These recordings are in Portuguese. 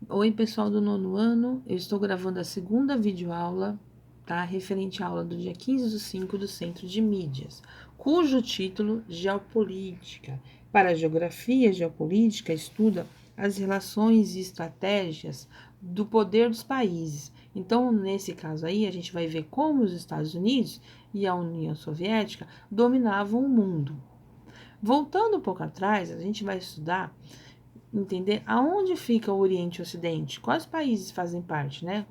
Oi, pessoal do nono ano, eu estou gravando a segunda videoaula, tá? Referente à aula do dia 15/5 do Centro de Mídias, cujo título Geopolítica. Para a Geografia, Geopolítica estuda as relações e estratégias do poder dos países. Então, nesse caso aí, a gente vai ver como os Estados Unidos e a União Soviética dominavam o mundo. Voltando um pouco atrás, a gente vai estudar entender aonde fica o Oriente e o Ocidente, quais países fazem parte, né?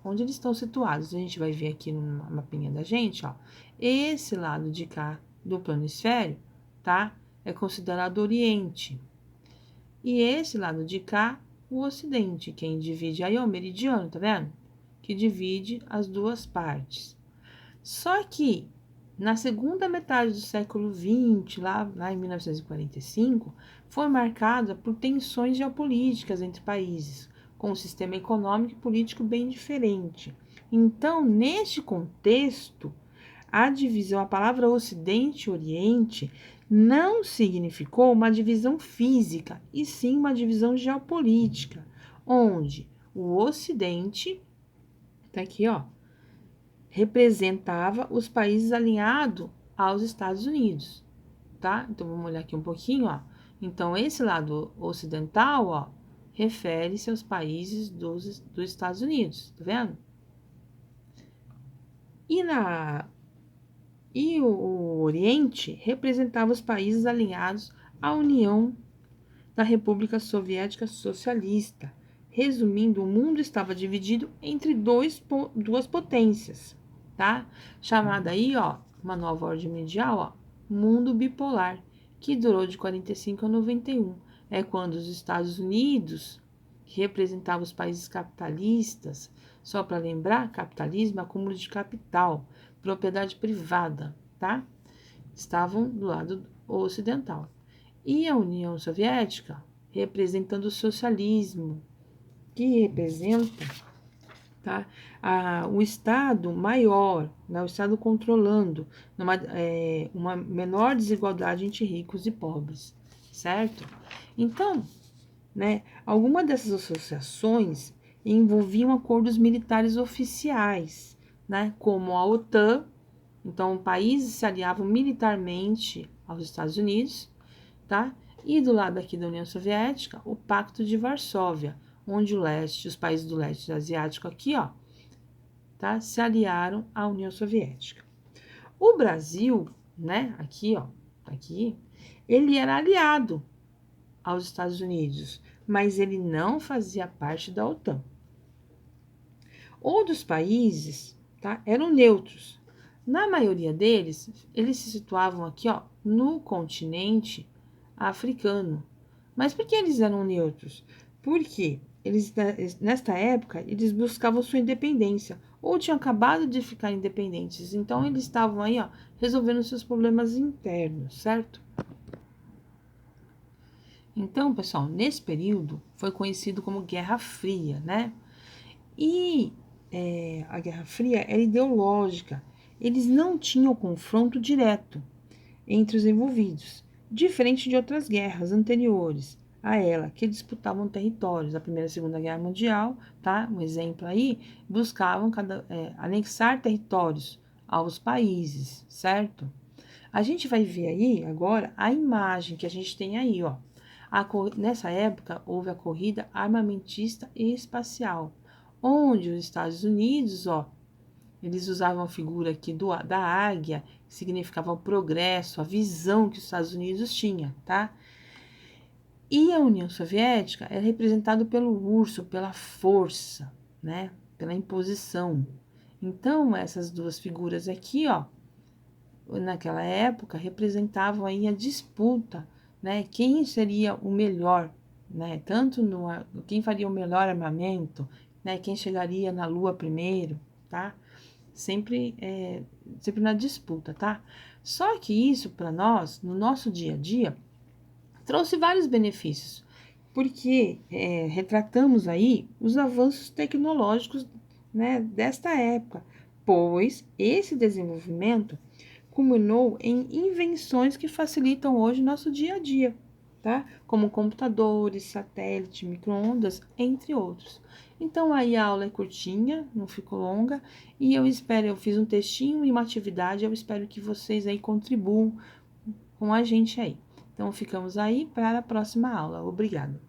Onde eles estão situados. A gente vai ver aqui no mapinha da gente, ó. Esse lado de cá do planisfério, tá? É considerado Oriente. E esse lado de cá, o Ocidente. Quem divide aí é o meridiano, tá vendo? Que divide as duas partes. Só que na segunda metade do século XX, lá em 1945, foi marcada por tensões geopolíticas entre países, com um sistema econômico e político bem diferente. Então, neste contexto, a palavra Ocidente e Oriente não significou uma divisão física, e sim uma divisão geopolítica, onde o Ocidente, tá aqui, ó, representava os países alinhados aos Estados Unidos, tá? Então vamos olhar aqui um pouquinho, ó. Então esse lado ocidental, ó, refere-se aos países dos Estados Unidos, tá vendo? E na e o Oriente representava os países alinhados à União da República Soviética Socialista. Resumindo, o mundo estava dividido entre duas potências, tá? Chamada aí, ó, uma nova ordem mundial, ó, mundo bipolar, que durou de 45 a 91. É quando os Estados Unidos, que representavam os países capitalistas, só para lembrar, capitalismo é acúmulo de capital, propriedade privada, tá? Estavam do lado ocidental. E a União Soviética, representando o socialismo, que representa, tá, o Estado maior, né, o Estado controlando uma menor desigualdade entre ricos e pobres, certo? Então, né, algumas dessas associações envolviam acordos militares oficiais, né, como a OTAN. Então, países se aliavam militarmente aos Estados Unidos, tá? E do lado aqui da União Soviética, o Pacto de Varsóvia, onde os países do leste asiático aqui, ó, tá? Se aliaram à União Soviética. O Brasil, né, aqui, ó, aqui, ele era aliado aos Estados Unidos, mas ele não fazia parte da OTAN. Outros países, tá, eram neutros. Na maioria deles, eles se situavam aqui, ó, no continente africano. Mas por que eles eram neutros? Porque nesta época, eles buscavam sua independência ou tinham acabado de ficar independentes. Então, eles estavam aí, ó, resolvendo seus problemas internos, certo? Então, pessoal, nesse período foi conhecido como Guerra Fria, né? E a Guerra Fria era ideológica. Eles não tinham confronto direto entre os envolvidos, diferente de outras guerras anteriores a ela, que disputavam territórios. A Primeira e Segunda Guerra Mundial, tá? Um exemplo aí, buscavam anexar territórios aos países, certo? A gente vai ver aí agora a imagem que a gente tem aí, ó. Nessa época houve a corrida armamentista e espacial, onde os Estados Unidos, ó, eles usavam a figura aqui da águia, que significava o progresso, a visão que os Estados Unidos tinham, tá? E a União Soviética é representada pelo urso, pela força, né? Pela imposição. Então, essas duas figuras aqui, ó, naquela época, representavam aí a disputa, né? Quem seria o melhor, né? Tanto quem faria o melhor armamento, né? Quem chegaria na Lua primeiro, tá? Sempre na disputa, tá? Só que isso para nós, no nosso dia a dia, trouxe vários benefícios, porque retratamos aí os avanços tecnológicos, né, desta época, pois esse desenvolvimento culminou em invenções que facilitam hoje nosso dia a dia, tá? Como computadores, satélite, micro-ondas, entre outros. Então, aí a aula é curtinha, não ficou longa, e eu fiz um textinho e uma atividade, eu espero que vocês aí contribuam com a gente aí. Então, ficamos aí para a próxima aula. Obrigada.